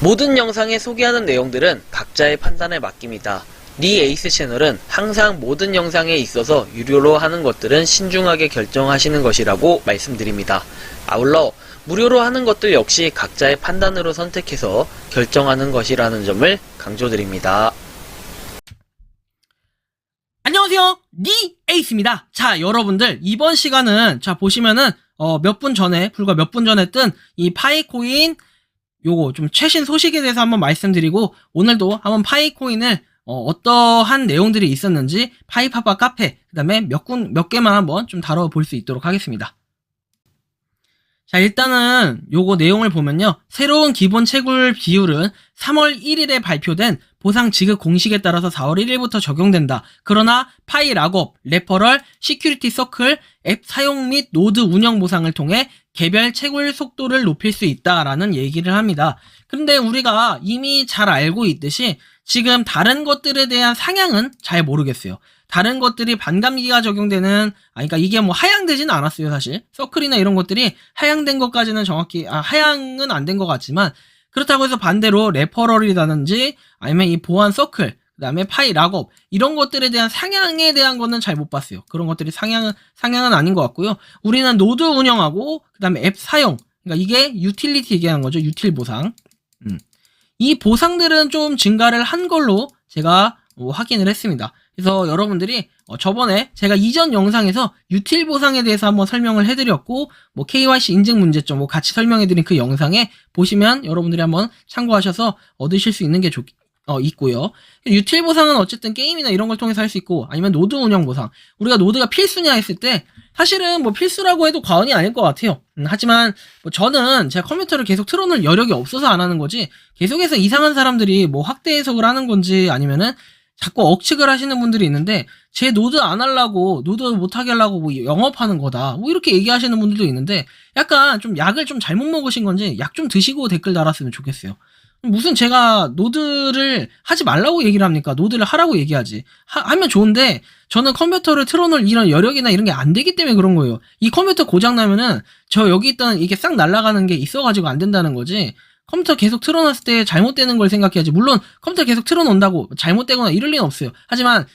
모든 영상에 소개하는 내용들은 각자의 판단에 맡깁니다. 니 에이스 채널은 항상 모든 영상에 있어서 유료로 하는 것들은 신중하게 결정하시는 것이라고 말씀드립니다. 아울러 무료로 하는 것들 역시 각자의 판단으로 선택해서 결정하는 것이라는 점을 강조드립니다. 안녕하세요, 니 에이스입니다. 자, 여러분들 이번 시간은 보시면은 불과 몇 분 전에 뜬 이 파이코인 요거 좀 최신 소식에 대해서 한번 말씀드리고, 오늘도 한번 파이코인을 어떠한 내용들이 있었는지 파이파파 카페 그 다음에 몇 개만 한번 좀 다뤄볼 수 있도록 하겠습니다. 자, 일단은 요거 내용을 보면요, 새로운 기본 채굴 비율은 3월 1일에 발표된 보상 지급 공식에 따라서 4월 1일부터 적용된다. 그러나 파이 락업, 레퍼럴, 시큐리티 서클, 앱 사용 및 노드 운영 보상을 통해 개별 채굴 속도를 높일 수 있다라는 얘기를 합니다. 근데 우리가 이미 잘 알고 있듯이 지금 다른 것들에 대한 상향은 잘 모르겠어요. 다른 것들이 반감기가 적용되는, 그러니까 이게 뭐 하향되지는 않았어요, 사실. 서클이나 이런 것들이 하향된 것까지는 정확히, 하향은 안 된 것 같지만, 그렇다고 해서 반대로 레퍼럴이라든지, 아니면 이 보안 서클, 그 다음에 파이 락업, 이런 것들에 대한 상향에 대한 거는 잘 못 봤어요. 그런 것들이 상향은 아닌 것 같고요. 우리는 노드 운영하고, 그 다음에 앱 사용, 그러니까 이게 유틸리티 얘기하는 거죠, 유틸 보상. 이 보상들은 좀 증가를 한 걸로 제가 확인을 했습니다. 그래서 여러분들이 저번에 제가 이전 영상에서 유틸 보상에 대해서 한번 설명을 해드렸고, KYC 인증 문제점 같이 설명해드린 그 영상에 보시면 여러분들이 한번 참고하셔서 얻으실 수 있는 게 있고요. 유틸 보상은 어쨌든 게임이나 이런 걸 통해서 할 수 있고, 아니면 노드 운영 보상, 우리가 노드가 필수냐 했을 때 사실은 필수라고 해도 과언이 아닐 것 같아요. 하지만 저는 제가 컴퓨터를 계속 틀어놓을 여력이 없어서 안 하는 거지, 계속해서 이상한 사람들이 확대 해석을 하는 건지 아니면은 자꾸 억측을 하시는 분들이 있는데, 제 노드 안 하려고, 노드 못하게 하려고 영업하는 거다, 이렇게 얘기하시는 분들도 있는데, 약간 좀 약을 좀 잘못 먹으신 건지 약 좀 드시고 댓글 달았으면 좋겠어요. 무슨 제가 노드를 하지 말라고 얘기를 합니까? 노드를 하라고 얘기하지. 하면 좋은데, 저는 컴퓨터를 틀어놓을 이런 여력이나 이런 게 안 되기 때문에 그런 거예요. 이 컴퓨터 고장나면은 저 여기 있던 이게 싹 날아가는 게 있어가지고 안 된다는 거지, 컴퓨터 계속 틀어놨을 때 잘못되는 걸 생각해야지. 물론 컴퓨터 계속 틀어놓는다고 잘못되거나 이럴 리는 없어요. 하지만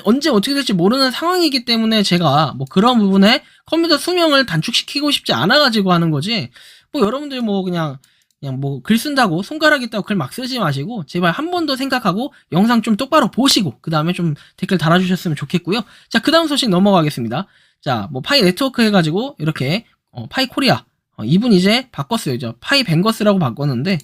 언제 어떻게 될지 모르는 상황이기 때문에 제가 그런 부분에 컴퓨터 수명을 단축시키고 싶지 않아가지고 하는 거지, 여러분들이 그냥 글 쓴다고, 손가락 있다고 글 막 쓰지 마시고, 제발 한 번 더 생각하고 영상 좀 똑바로 보시고 그 다음에 좀 댓글 달아주셨으면 좋겠고요. 자, 그 다음 소식 넘어가겠습니다. 자, 파이 네트워크 해가지고 이렇게 파이 코리아, 이분 이제 바꿨어요. 파이 뱅거스라고 바꿨는데,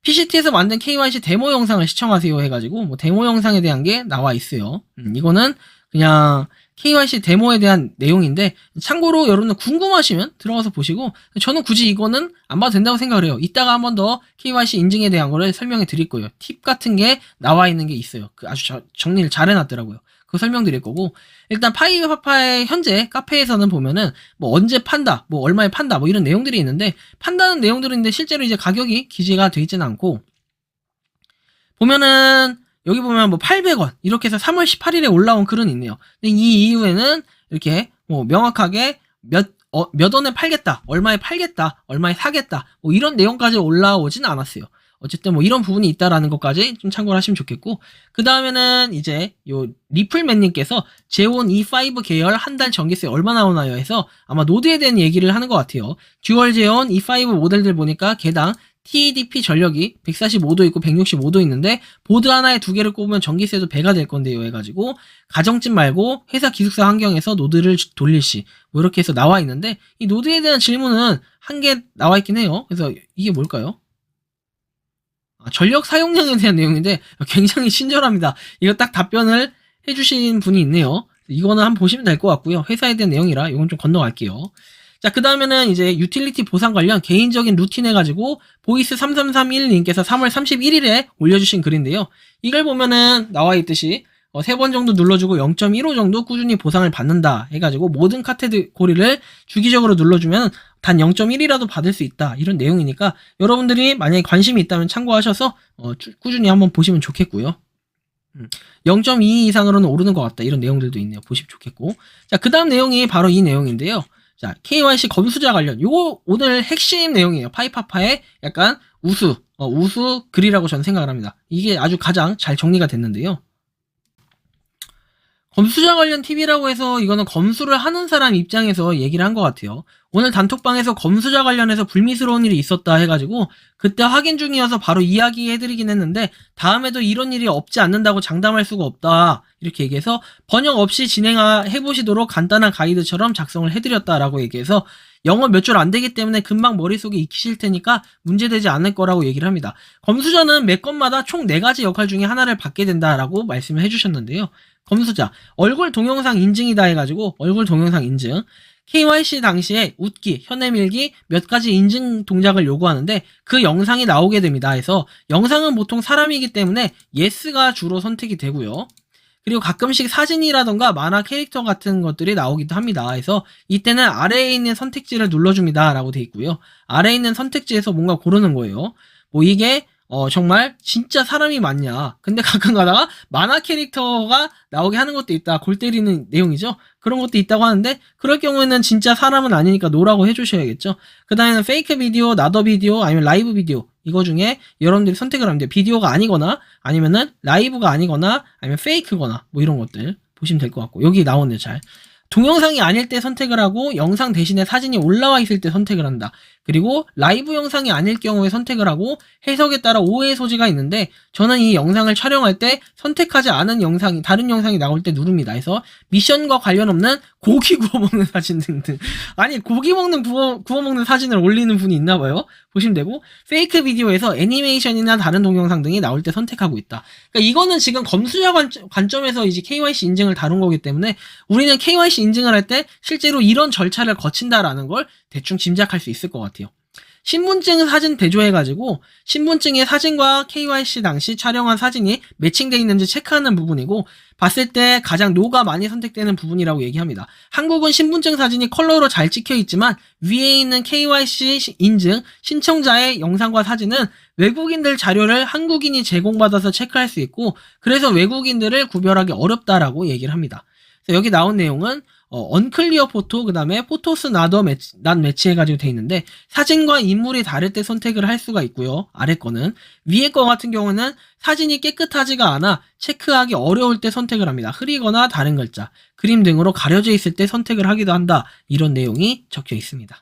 PCT에서 만든 KYC 데모 영상을 시청하세요 해가지고 데모 영상에 대한 게 나와 있어요. 이거는 그냥 KYC 데모에 대한 내용인데, 참고로 여러분들 궁금하시면 들어가서 보시고, 저는 굳이 이거는 안 봐도 된다고 생각을 해요. 이따가 한 번 더 KYC 인증에 대한 거를 설명해 드릴 거예요. 팁 같은 게 나와 있는 게 있어요. 아주 정리를 잘 해놨더라고요. 그거 설명드릴 거고, 일단 파이파파의 현재 카페에서는 보면은 언제 판다, 얼마에 판다, 이런 내용들이 있는데, 판다는 내용들이 있는데 실제로 이제 가격이 기재가 되어 있지는 않고, 보면은 여기 보면 800원 이렇게 해서 3월 18일에 올라온 글은 있네요. 근데 이 이후에는 이렇게 명확하게 몇 원에 팔겠다, 얼마에 팔겠다, 얼마에 사겠다, 이런 내용까지 올라오진 않았어요. 어쨌든 이런 부분이 있다라는 것까지 좀 참고를 하시면 좋겠고, 그 다음에는 이제 요 리플맨님께서 제온 E5 계열 한 달 전기세 얼마 나오나요 해서 아마 노드에 대한 얘기를 하는 것 같아요. 듀얼 제온 E5 모델들 보니까 개당 TDP 전력이 145도 있고 165도 있는데, 보드 하나에 두 개를 꼽으면 전기세도 배가 될 건데요 해가지고, 가정집 말고 회사 기숙사 환경에서 노드를 돌릴 시 이렇게 해서 나와 있는데, 이 노드에 대한 질문은 한 개 나와 있긴 해요. 그래서 이게 뭘까요? 전력 사용량에 대한 내용인데 굉장히 친절합니다. 이거 딱 답변을 해주신 분이 있네요. 이거는 한번 보시면 될 것 같고요. 회사에 대한 내용이라 이건 좀 건너갈게요. 자, 그 다음에는 이제 유틸리티 보상 관련 개인적인 루틴 해가지고 보이스3331님께서 3월 31일에 올려주신 글인데요. 이걸 보면은 나와 있듯이 3번 정도 눌러주고 0.15 정도 꾸준히 보상을 받는다 해가지고, 모든 카테고리를 주기적으로 눌러주면 단 0.1이라도 받을 수 있다, 이런 내용이니까 여러분들이 만약에 관심이 있다면 참고하셔서 꾸준히 한번 보시면 좋겠고요. 0.2 이상으로는 오르는 것 같다, 이런 내용들도 있네요. 보시면 좋겠고, 자, 그 다음 내용이 바로 이 내용인데요. 자, KYC 검수자 관련, 요거 오늘 핵심 내용이에요. 파이파파의 약간 우수 글이라고 저는 생각을 합니다. 이게 아주 가장 잘 정리가 됐는데요. 검수자 관련 팁이라고 해서 이거는 검수를 하는 사람 입장에서 얘기를 한 것 같아요. 오늘 단톡방에서 검수자 관련해서 불미스러운 일이 있었다 해가지고 그때 확인 중이어서 바로 이야기해드리긴 했는데 다음에도 이런 일이 없지 않는다고 장담할 수가 없다 이렇게 얘기해서 번역 없이 진행해보시도록 간단한 가이드처럼 작성을 해드렸다라고 얘기해서 영어 몇 줄 안 되기 때문에 금방 머릿속에 익히실 테니까 문제되지 않을 거라고 얘기를 합니다. 검수자는 매 건마다 총 4가지 역할 중에 하나를 받게 된다라고 말씀을 해주셨는데요. 검수자, 얼굴 동영상 인증이다 해가지고 얼굴 동영상 인증, KYC 당시에 웃기, 혀내밀기 몇 가지 인증 동작을 요구하는데 그 영상이 나오게 됩니다. 해서 영상은 보통 사람이기 때문에 yes가 주로 선택이 되고요. 그리고 가끔씩 사진이라던가 만화 캐릭터 같은 것들이 나오기도 합니다. 그래서 이때는 아래에 있는 선택지를 눌러줍니다. 라고 돼 있고요. 아래에 있는 선택지에서 뭔가 고르는 거예요. 뭐 이게 정말 진짜 사람이 맞냐. 근데 가끔 가다가 만화 캐릭터가 나오게 하는 것도 있다. 골 때리는 내용이죠. 그런 것도 있다고 하는데 그럴 경우에는 진짜 사람은 아니니까 노라고 해주셔야겠죠. 그 다음에는 페이크 비디오, 나더 비디오, 아니면 라이브 비디오 이거 중에 여러분들이 선택을 하면 돼요. 비디오가 아니거나 아니면은 라이브가 아니거나 아니면 페이크거나 뭐 이런 것들 보시면 될 것 같고 여기 나오네요. 잘. 동영상이 아닐 때 선택을 하고 영상 대신에 사진이 올라와 있을 때 선택을 한다. 그리고 라이브 영상이 아닐 경우에 선택을 하고 해석에 따라 오해의 소지가 있는데 저는 이 영상을 촬영할 때 선택하지 않은 영상이 다른 영상이 나올 때 누릅니다. 그래서 미션과 관련 없는 고기 구워 먹는 사진 등등. 아니 고기 구워 먹는 사진을 올리는 분이 있나 봐요. 보시면 되고 페이크 비디오에서 애니메이션이나 다른 동영상 등이 나올 때 선택하고 있다. 그러니까 이거는 지금 검수자 관점에서 이제 KYC 인증을 다룬 거기 때문에 우리는 KYC 인증을 할 때 실제로 이런 절차를 거친다라는 걸 대충 짐작할 수 있을 것 같아요. 신분증 사진 대조해가지고 신분증의 사진과 KYC 당시 촬영한 사진이 매칭되어 있는지 체크하는 부분이고 봤을 때 가장 노가 많이 선택되는 부분이라고 얘기합니다. 한국은 신분증 사진이 컬러로 잘 찍혀 있지만 위에 있는 KYC 인증 신청자의 영상과 사진은 외국인들 자료를 한국인이 제공받아서 체크할 수 있고 그래서 외국인들을 구별하기 어렵다라고 얘기를 합니다. 그래서 여기 나온 내용은 언클리어 포토 그 다음에 포토스 낫 매치 해가지고 돼 있는데 사진과 인물이 다를 때 선택을 할 수가 있고요. 아래 거는 위에 거 같은 경우는 사진이 깨끗하지가 않아 체크하기 어려울 때 선택을 합니다. 흐리거나 다른 글자, 그림 등으로 가려져 있을 때 선택을 하기도 한다. 이런 내용이 적혀 있습니다.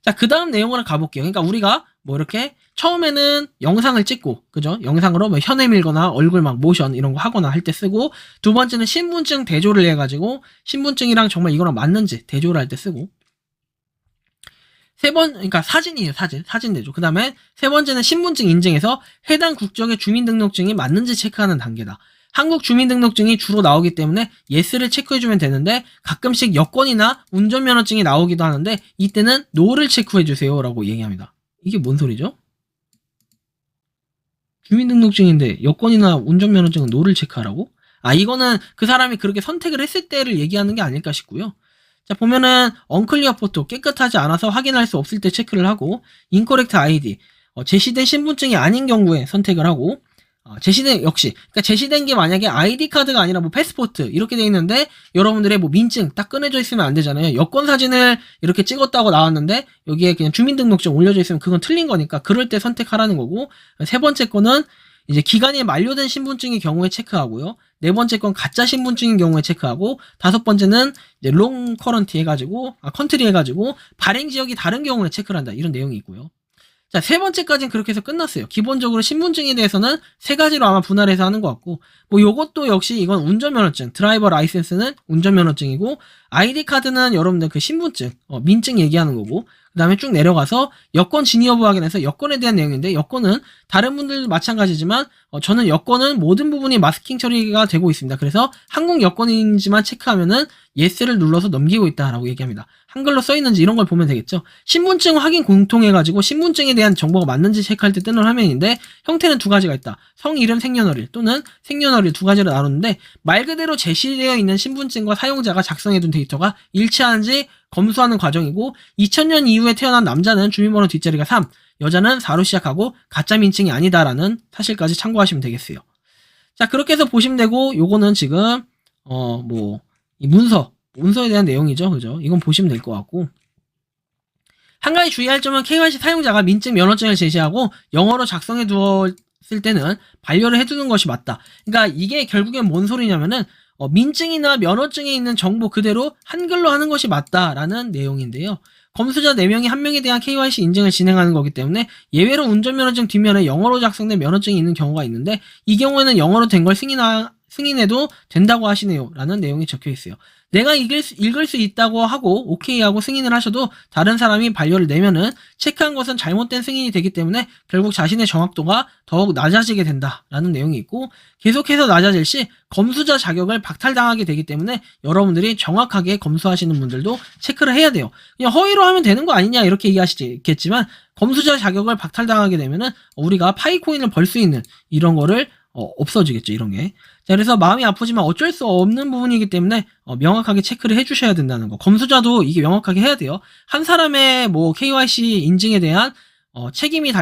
자, 그 다음 내용으로 가볼게요. 그러니까 우리가 뭐 이렇게 처음에는 영상을 찍고, 그죠? 영상으로 뭐 혀 내밀거나 얼굴 막 모션 이런 거 하거나 할 때 쓰고, 두 번째는 신분증 대조를 해가지고, 신분증이랑 정말 이거랑 맞는지 대조를 할 때 쓰고, 그러니까 사진이에요, 사진 대조. 그 다음에 세 번째는 신분증 인증에서 해당 국적의 주민등록증이 맞는지 체크하는 단계다. 한국 주민등록증이 주로 나오기 때문에 yes를 체크해주면 되는데 가끔씩 여권이나 운전면허증이 나오기도 하는데 이때는 no를 체크해주세요 라고 얘기합니다. 이게 뭔 소리죠? 주민등록증인데 여권이나 운전면허증은 no를 체크하라고? 아, 이거는 그 사람이 그렇게 선택을 했을 때를 얘기하는 게 아닐까 싶고요. 자, 보면은 언클리어 포토 깨끗하지 않아서 확인할 수 없을 때 체크를 하고 인코렉트 아이디 제시된 신분증이 아닌 경우에 선택을 하고 그러니까 제시된 게 만약에 아이디 카드가 아니라 뭐 패스포트 이렇게 돼 있는데 여러분들의 뭐 민증 딱 꺼내져 있으면 안 되잖아요. 여권 사진을 이렇게 찍었다고 나왔는데 여기에 그냥 주민등록증 올려져 있으면 그건 틀린 거니까 그럴 때 선택하라는 거고 세 번째 거는 이제 기간이 만료된 신분증의 경우에 체크하고요. 네 번째 건 가짜 신분증인 경우에 체크하고 다섯 번째는 이제 롱 커런티 해가지고 컨트리 해가지고 발행 지역이 다른 경우에 체크를 한다 이런 내용이 있고요. 자, 세 번째까지는 그렇게 해서 끝났어요. 기본적으로 신분증에 대해서는 세 가지로 아마 분할해서 하는 것 같고, 뭐 요것도 역시 이건 운전면허증, 드라이버 라이센스는 운전면허증이고, 아이디 카드는 여러분들 그 신분증, 민증 얘기하는 거고, 그 다음에 쭉 내려가서 여권 진위 여부 확인해서 여권에 대한 내용인데, 여권은 다른 분들도 마찬가지지만, 저는 여권은 모든 부분이 마스킹 처리가 되고 있습니다. 그래서 한국 여권인지만 체크하면은 yes를 눌러서 넘기고 있다라고 얘기합니다. 한글로 써있는지 이런 걸 보면 되겠죠. 신분증 확인 공통해가지고 신분증에 대한 정보가 맞는지 체크할 때 뜨는 화면인데 형태는 두 가지가 있다. 성, 이름, 생년월일 또는 생년월일 두 가지로 나누는데 말 그대로 제시되어 있는 신분증과 사용자가 작성해둔 데이터가 일치하는지 검수하는 과정이고 2000년 이후에 태어난 남자는 주민번호 뒷자리가 3, 여자는 4로 시작하고 가짜 민증이 아니다라는 사실까지 참고하시면 되겠어요. 자, 그렇게 해서 보시면 되고 요거는 지금 이 문서에 대한 내용이죠. 그죠? 이건 보시면 될 것 같고 한 가지 주의할 점은 KYC 사용자가 민증 면허증을 제시하고 영어로 작성해 두었을 때는 반려를 해두는 것이 맞다. 그러니까 이게 결국엔 뭔 소리냐면은 민증이나 면허증에 있는 정보 그대로 한글로 하는 것이 맞다라는 내용인데요. 검수자 4명이 1명에 대한 KYC 인증을 진행하는 거기 때문에 예외로 운전면허증 뒷면에 영어로 작성된 면허증이 있는 경우가 있는데 이 경우에는 영어로 된 걸 승인해도 된다고 하시네요 라는 내용이 적혀 있어요. 내가 읽을 수 있다고 하고 오케이 하고 승인을 하셔도 다른 사람이 반려를 내면은 체크한 것은 잘못된 승인이 되기 때문에 결국 자신의 정확도가 더욱 낮아지게 된다라는 내용이 있고, 계속해서 낮아질 시 검수자 자격을 박탈당하게 되기 때문에 여러분들이 정확하게 검수하시는 분들도 체크를 해야 돼요. 그냥 허위로 하면 되는 거 아니냐 이렇게 얘기하시겠지만 검수자 자격을 박탈당하게 되면은 우리가 파이코인을 벌 수 있는 이런 거를 없어지겠죠, 이런 게. 자, 그래서 마음이 아프지만 어쩔 수 없는 부분이기 때문에 명확하게 체크를 해주셔야 된다는 거. 검수자도 이게 명확하게 해야 돼요. 한 사람의 뭐 KYC 인증에 대한 책임이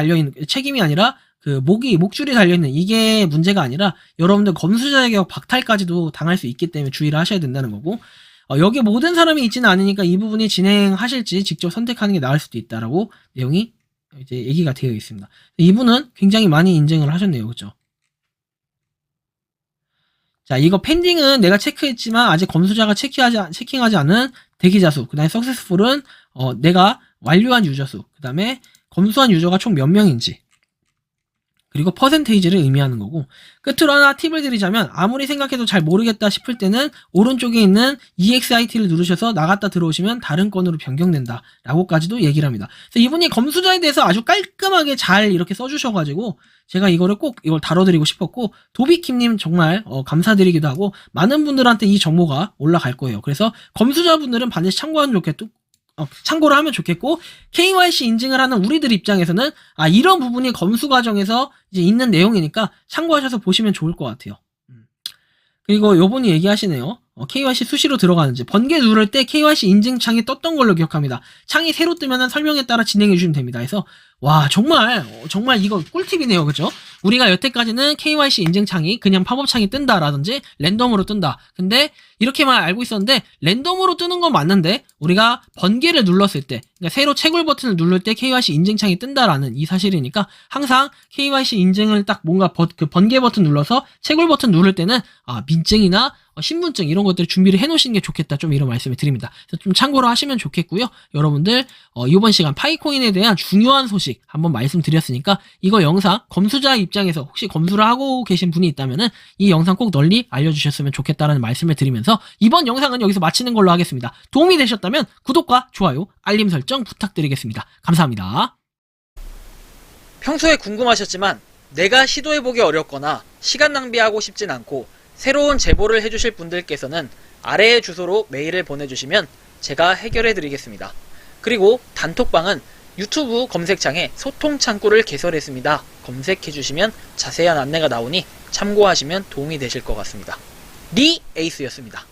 아니라 그 목줄이 달려있는 이게 문제가 아니라 여러분들 검수자 자격 박탈까지도 당할 수 있기 때문에 주의를 하셔야 된다는 거고, 여기 모든 사람이 있지는 않으니까 이 부분이 진행하실지 직접 선택하는 게 나을 수도 있다라고 내용이 이제 얘기가 되어 있습니다. 이분은 굉장히 많이 인증을 하셨네요, 그렇죠? 자, 이거 펜딩은 내가 체크했지만 아직 검수자가 체킹하지 않은 대기자 수, 그 다음에 석세스풀은 내가 완료한 유저 수, 그 다음에 검수한 유저가 총 몇 명인지, 그리고 퍼센테이지를 의미하는 거고, 끝으로 하나 팁을 드리자면 아무리 생각해도 잘 모르겠다 싶을 때는 오른쪽에 있는 EXIT를 누르셔서 나갔다 들어오시면 다른 건으로 변경된다 라고까지도 얘기를 합니다. 그래서 이분이 검수자에 대해서 아주 깔끔하게 잘 이렇게 써주셔가지고 제가 이걸 다뤄드리고 싶었고, 도비킴님 정말 감사드리기도 하고 많은 분들한테 이 정보가 올라갈 거예요. 그래서 검수자분들은 반드시 참고를 하면 좋겠고, KYC 인증을 하는 우리들 입장에서는 이런 부분이 검수 과정에서 이제 있는 내용이니까 참고하셔서 보시면 좋을 것 같아요. 그리고 요분이 얘기하시네요. KYC 수시로 들어가는지. 번개 누를 때 KYC 인증 창이 떴던 걸로 기억합니다. 창이 새로 뜨면은 설명에 따라 진행해 주시면 됩니다. 그래서 와, 정말 이거 꿀팁이네요. 그죠? 우리가 여태까지는 KYC 인증 창이 그냥 팝업 창이 뜬다라든지 랜덤으로 뜬다. 근데 이렇게만 알고 있었는데 랜덤으로 뜨는 건 맞는데 우리가 번개를 눌렀을 때, 그러니까 새로 채굴 버튼을 누를 때 KYC 인증 창이 뜬다라는 이 사실이니까 항상 KYC 인증을 딱 뭔가 그 번개 버튼 눌러서 채굴 버튼 누를 때는 민증이나 신분증 이런 것들 준비를 해놓으시는 게 좋겠다, 좀 이런 말씀을 드립니다. 그래서 좀 참고로 하시면 좋겠고요. 여러분들 이번 시간 파이코인에 대한 중요한 소식 한번 말씀드렸으니까 이거 영상 검수자 입장에서 혹시 검수를 하고 계신 분이 있다면은 이 영상 꼭 널리 알려주셨으면 좋겠다라는 말씀을 드리면서 이번 영상은 여기서 마치는 걸로 하겠습니다. 도움이 되셨다면 구독과 좋아요, 알림 설정 부탁드리겠습니다. 감사합니다. 평소에 궁금하셨지만 내가 시도해보기 어렵거나 시간 낭비하고 싶진 않고 새로운 제보를 해주실 분들께서는 아래의 주소로 메일을 보내주시면 제가 해결해드리겠습니다. 그리고 단톡방은 유튜브 검색창에 소통 창구를 개설했습니다. 검색해주시면 자세한 안내가 나오니 참고하시면 도움이 되실 것 같습니다. 리 에이스였습니다.